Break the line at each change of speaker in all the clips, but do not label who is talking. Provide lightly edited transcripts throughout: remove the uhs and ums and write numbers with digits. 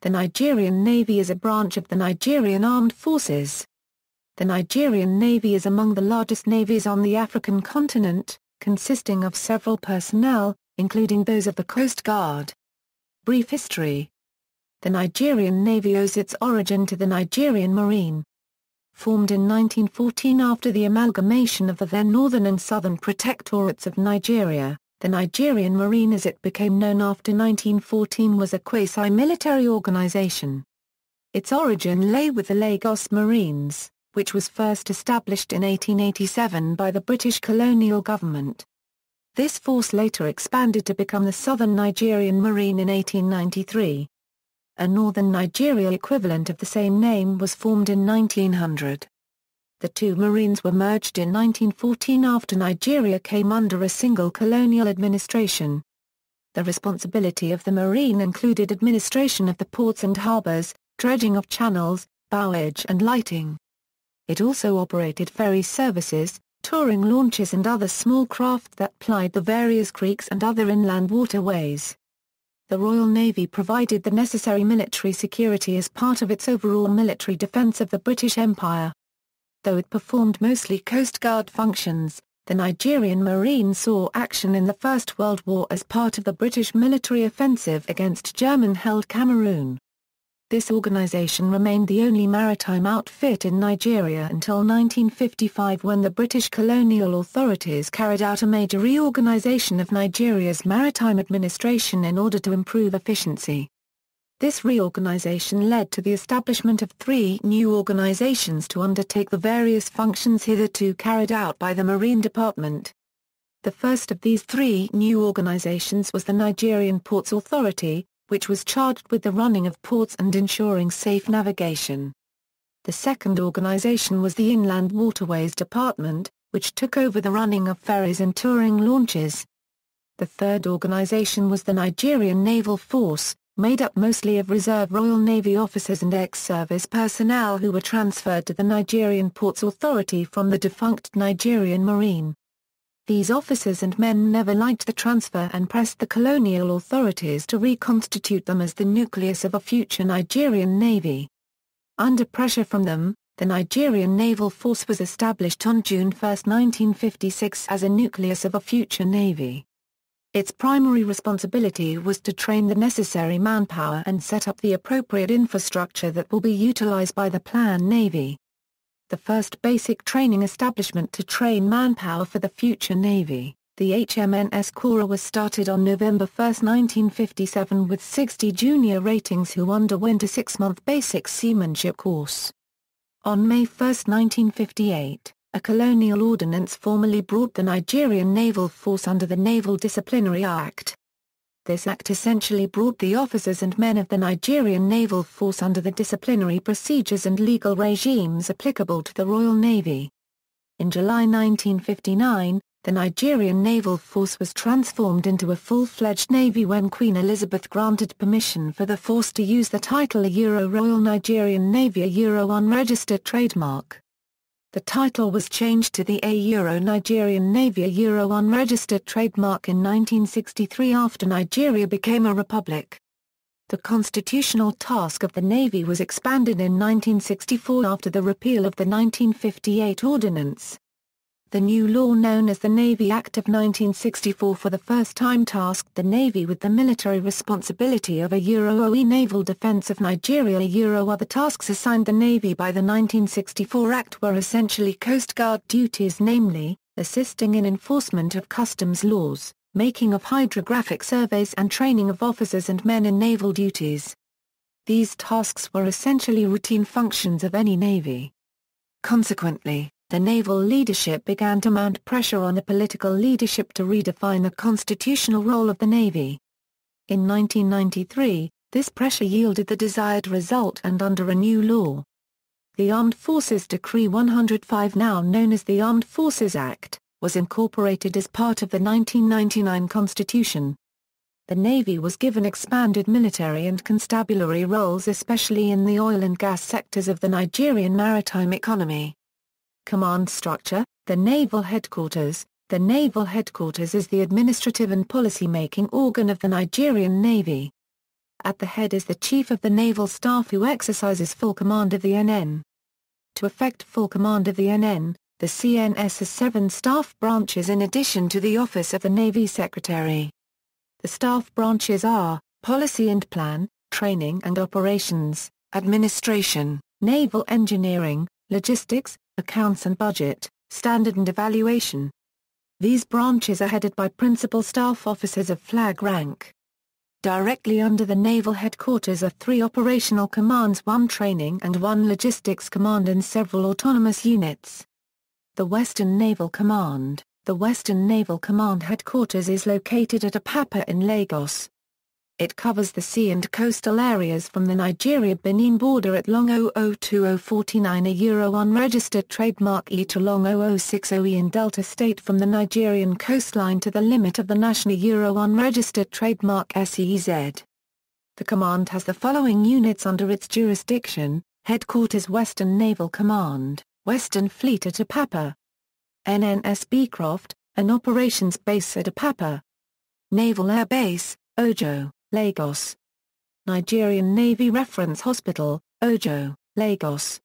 The Nigerian Navy is a branch of the Nigerian Armed Forces. The Nigerian Navy is among the largest navies on the African continent, consisting of several personnel, including those of the Coast Guard. Brief history. The Nigerian Navy owes its origin to the Nigerian Marine. Formed in 1914 after the amalgamation of the then northern and southern protectorates of Nigeria, the Nigerian Marine as it became known after 1914 was a quasi-military organization. Its origin lay with the Lagos Marines, which was first established in 1887 by the British colonial government. This force later expanded to become the Southern Nigerian Marine in 1893. A northern Nigeria equivalent of the same name was formed in 1900. The two Marines were merged in 1914 after Nigeria came under a single colonial administration. The responsibility of the Marine included administration of the ports and harbors, dredging of channels, bowage and lighting. It also operated ferry services, touring launches and other small craft that plied the various creeks and other inland waterways. The Royal Navy provided the necessary military security as part of its overall military defence of the British Empire. Though it performed mostly Coast Guard functions, the Nigerian Marine saw action in the First World War as part of the British military offensive against German-held Cameroon. This organization remained the only maritime outfit in Nigeria until 1955 when the British colonial authorities carried out a major reorganization of Nigeria's maritime administration in order to improve efficiency. This reorganization led to the establishment of 3 new organizations to undertake the various functions hitherto carried out by the Marine Department. The first of these 3 new organizations was the Nigerian Ports Authority, which was charged with the running of ports and ensuring safe navigation. The second organization was the Inland Waterways Department, which took over the running of ferries and touring launches. The third organization was the Nigerian Naval Force, made up mostly of Reserve Royal Navy officers and ex-service personnel who were transferred to the Nigerian Ports Authority from the defunct Nigerian Marine. These officers and men never liked the transfer and pressed the colonial authorities to reconstitute them as the nucleus of a future Nigerian Navy. Under pressure from them, the Nigerian Naval Force was established on June 1, 1956 as a nucleus of a future Navy. Its primary responsibility was to train the necessary manpower and set up the appropriate infrastructure that will be utilized by the planned Navy. The first basic training establishment to train manpower for the future Navy, the HMNS Cora, was started on November 1, 1957 with 60 junior ratings who underwent a 6-month basic seamanship course. On May 1, 1958, a colonial ordinance formally brought the Nigerian Naval Force under the Naval Disciplinary Act. This act essentially brought the officers and men of the Nigerian Naval Force under the disciplinary procedures and legal regimes applicable to the Royal Navy. In July 1959, the Nigerian Naval Force was transformed into a full-fledged navy when Queen Elizabeth granted permission for the force to use the title Royal Nigerian Navy, unregistered trademark. The title was changed to the Nigerian Navy, unregistered trademark in 1963 after Nigeria became a republic. The constitutional task of the Navy was expanded in 1964 after the repeal of the 1958 Ordinance. The new law known as the Navy Act of 1964 for the first time tasked the Navy with the military responsibility of OE naval defense of Nigeria. Other tasks assigned the Navy by the 1964 Act were essentially Coast Guard duties, namely, assisting in enforcement of customs laws, making of hydrographic surveys and training of officers and men in naval duties. These tasks were essentially routine functions of any navy. Consequently, the naval leadership began to mount pressure on the political leadership to redefine the constitutional role of the Navy. In 1993, this pressure yielded the desired result, and under a new law, the Armed Forces Decree 105, now known as the Armed Forces Act, was incorporated as part of the 1999 Constitution. The Navy was given expanded military and constabulary roles, especially in the oil and gas sectors of the Nigerian maritime economy. Command structure: the Naval Headquarters. The Naval Headquarters is the administrative and policy-making organ of the Nigerian Navy. At the head is the Chief of the Naval Staff who exercises full command of the NN. To effect full command of the NN, the CNS has 7 staff branches in addition to the Office of the Navy Secretary. The staff branches are Policy and Plan, Training and Operations, Administration, Naval Engineering, Logistics, Accounts and Budget, Standard and Evaluation. These branches are headed by Principal Staff Officers of flag rank. Directly under the Naval Headquarters are 3 operational commands, 1 training and 1 logistics command and several autonomous units. The Western Naval Command. The Western Naval Command Headquarters is located at Apapa in Lagos. It covers the sea and coastal areas from the Nigeria-Benin border at long 002049 a unregistered trademark E to long 0060E in Delta State from the Nigerian coastline to the limit of the national unregistered trademark SEZ. The command has the following units under its jurisdiction: Headquarters Western Naval Command, Western Fleet at Apapa. NNS Beecroft, an operations base at Apapa. Naval Air Base, Ojo, Lagos. Nigerian Navy Reference Hospital, Ojo, Lagos.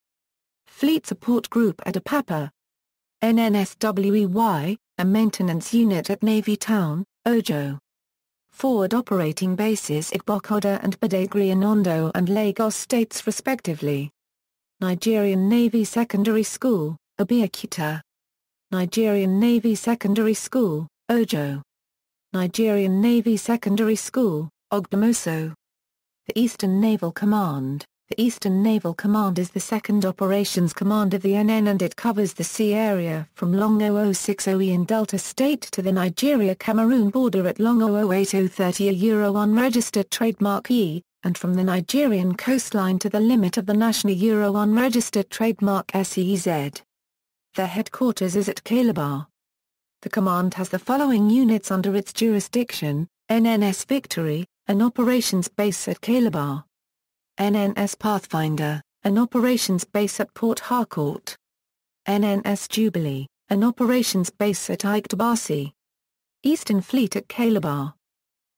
Fleet Support Group at Apapa. NNSWEY, a maintenance unit at Navy Town, Ojo. Forward operating bases at Bokoda and Badagry in Ondo and Lagos states respectively. Nigerian Navy Secondary School, Abeokuta. Nigerian Navy Secondary School, Ojo. Nigerian Navy Secondary School, Ogbomoso. The Eastern Naval Command. The Eastern Naval Command is the second operations command of the NN and it covers the sea area from long 0060E in Delta State to the Nigeria-Cameroon border at long 008030 a unregistered trademark E, and from the Nigerian coastline to the limit of the national unregistered trademark SEZ. Their headquarters is at Calabar. The command has the following units under its jurisdiction: NNS Victory, an operations base at Calabar. NNS Pathfinder, an operations base at Port Harcourt. NNS Jubilee, an operations base at Igdabasi. Eastern Fleet at Calabar.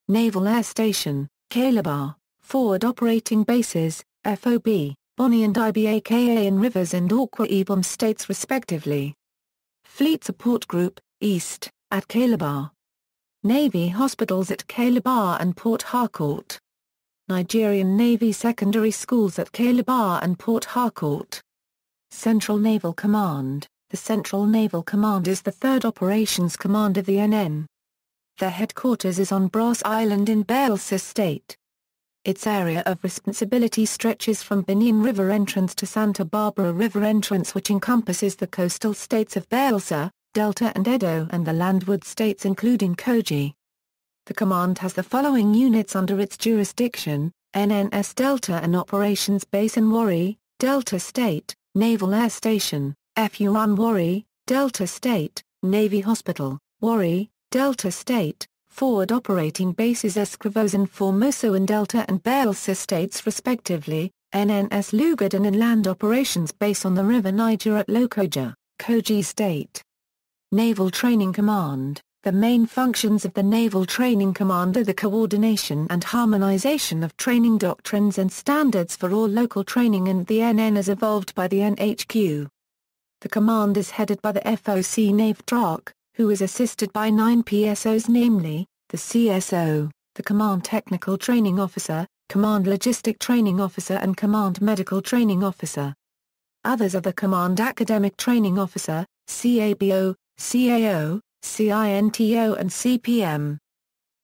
Naval Air Station, Calabar, Forward Operating Bases, FOB, Bonny and Ibaka in Rivers and Akwa Ibom states respectively. Fleet Support Group, East, at Calabar. Navy Hospitals at Calabar and Port Harcourt. Nigerian Navy Secondary Schools at Calabar and Port Harcourt. Central Naval Command. The Central Naval Command is the third operations command of the NN. Their headquarters is on Brass Island in Bayelsa State. Its area of responsibility stretches from Benin River entrance to Santa Barbara River entrance, which encompasses the coastal states of Bayelsa, Delta and Edo and the landward states including Kogi. The command has the following units under its jurisdiction: NNS Delta, an operations base in Warri, Delta State, Naval Air Station, FU-1 Warri, Delta State, Navy Hospital, Warri, Delta State, Forward Operating Bases Escrivos and Formoso in Delta and Bayelsa states respectively, NNS Lugard, an inland operations base on the River Niger at Lokoja, Kogi State. Naval Training Command. The main functions of the Naval Training Command are the coordination and harmonization of training doctrines and standards for all local training, and the NN as evolved by the NHQ. The command is headed by the FOC NAVDRAC, who is assisted by 9 PSOs, namely, the CSO, the Command Technical Training Officer, Command Logistic Training Officer and Command Medical Training Officer. Others are the Command Academic Training Officer, CABO, CAO, CINTO and CPM.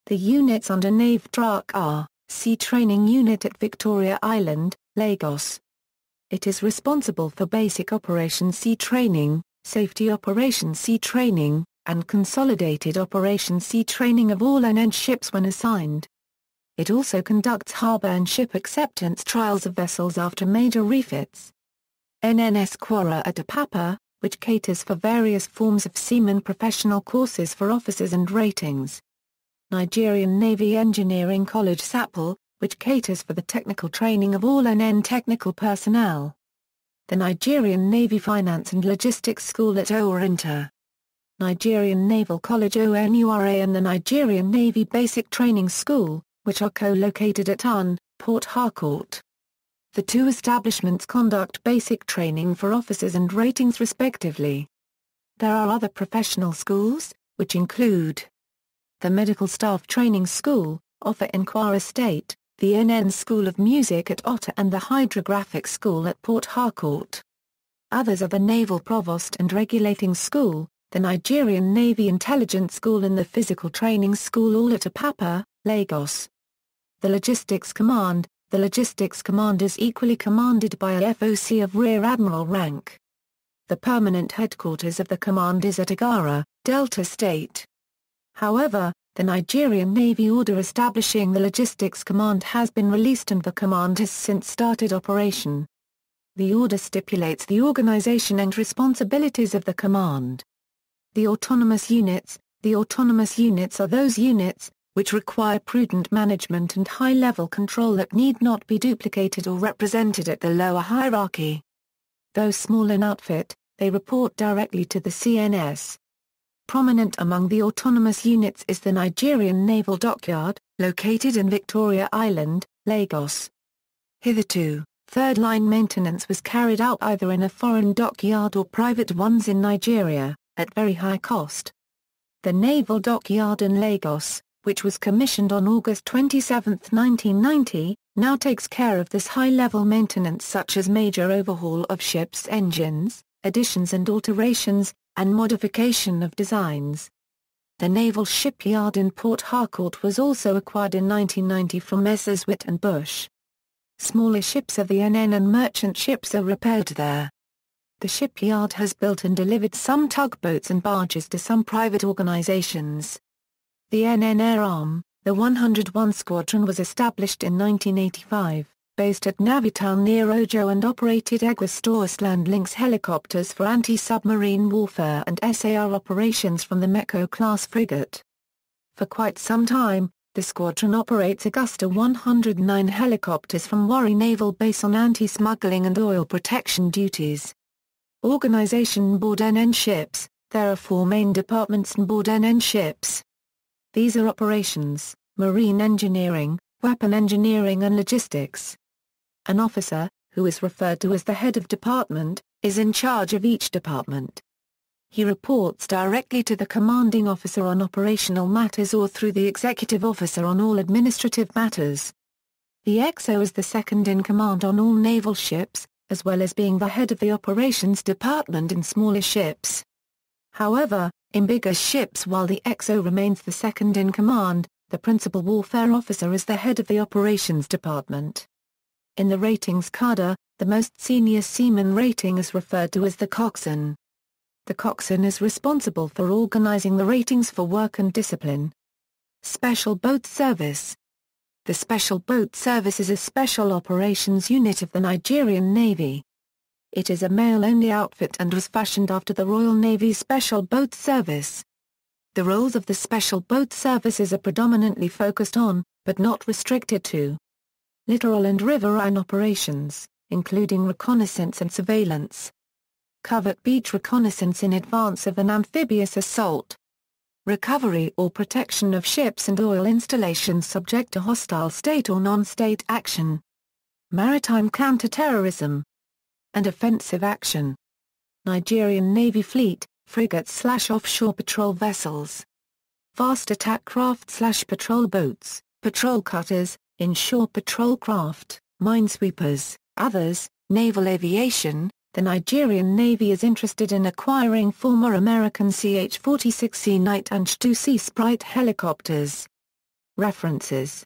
The units under NAVDRAC are, Sea Training Unit at Victoria Island, Lagos. It is responsible for basic Operation Sea Training, Safety Operation Sea Training, and Consolidated Operation Sea Training of all NN ships when assigned. It also conducts harbour and ship acceptance trials of vessels after major refits. NNS Quora at Apapa, which caters for various forms of seaman professional courses for officers and ratings. Nigerian Navy Engineering College SAPL, which caters for the technical training of all NN technical personnel. The Nigerian Navy Finance and Logistics School at Orinta. Nigerian Naval College ONURA and the Nigerian Navy Basic Training School, which are co-located at UN, Port Harcourt. The two establishments conduct basic training for officers and ratings respectively. There are other professional schools, which include the Medical Staff Training School, Offa in Kwara State, the NN School of Music at Otta and the Hydrographic School at Port Harcourt. Others are the Naval Provost and Regulating School, the Nigerian Navy Intelligence School and the Physical Training School all at Apapa, Lagos. The Logistics Command. The Logistics Command is equally commanded by a FOC of Rear Admiral rank. The permanent headquarters of the command is at Agara, Delta State. However, the Nigerian Navy order establishing the Logistics Command has been released and the command has since started operation. The order stipulates the organization and responsibilities of the command. The autonomous units. The autonomous units are those units which require prudent management and high-level control that need not be duplicated or represented at the lower hierarchy. Though small in outfit, they report directly to the CNS. Prominent among the autonomous units is the Nigerian Naval Dockyard, located in Victoria Island, Lagos. Hitherto, third-line maintenance was carried out either in a foreign dockyard or private ones in Nigeria, at very high cost. The Naval Dockyard in Lagos, which was commissioned on August 27, 1990, now takes care of this high-level maintenance such as major overhaul of ships' engines, additions and alterations, and modification of designs. The Naval Shipyard in Port Harcourt was also acquired in 1990 from Messrs. Witt and Bush. Smaller ships of the NN and merchant ships are repaired there. The shipyard has built and delivered some tugboats and barges to some private organizations. The NN Air Arm, the 101 Squadron was established in 1985. Based at Navitown near Ojo and operated Aguas Land Lynx helicopters for anti-submarine warfare and SAR operations from the Meko-class frigate. For quite some time, the squadron operates Augusta 109 helicopters from Warri Naval Base on anti-smuggling and oil protection duties. Organization Board NN ships. There are 4 main departments on board NN ships. These are operations, marine engineering, weapon engineering and logistics. An officer, who is referred to as the head of department, is in charge of each department. He reports directly to the commanding officer on operational matters or through the executive officer on all administrative matters. The XO is the second in command on all naval ships, as well as being the head of the operations department in smaller ships. However, in bigger ships while the XO remains the second in command, the principal warfare officer is the head of the operations department. In the ratings cadre, the most senior seaman rating is referred to as the coxswain. The coxswain is responsible for organizing the ratings for work and discipline. Special Boat Service. The Special Boat Service is a special operations unit of the Nigerian Navy. It is a male-only outfit and was fashioned after the Royal Navy's Special Boat Service. The roles of the Special Boat Services are predominantly focused on, but not restricted to, littoral and riverine operations, including reconnaissance and surveillance. Covert beach reconnaissance in advance of an amphibious assault. Recovery or protection of ships and oil installations subject to hostile state or non-state action. Maritime counter-terrorism. And offensive action. Nigerian Navy Fleet, frigates/offshore patrol vessels. Fast attack craft/patrol boats, patrol cutters, inshore patrol craft, minesweepers, others. Naval aviation. The Nigerian Navy is interested in acquiring former American CH-46C Knight and CH-2C Sprite helicopters. References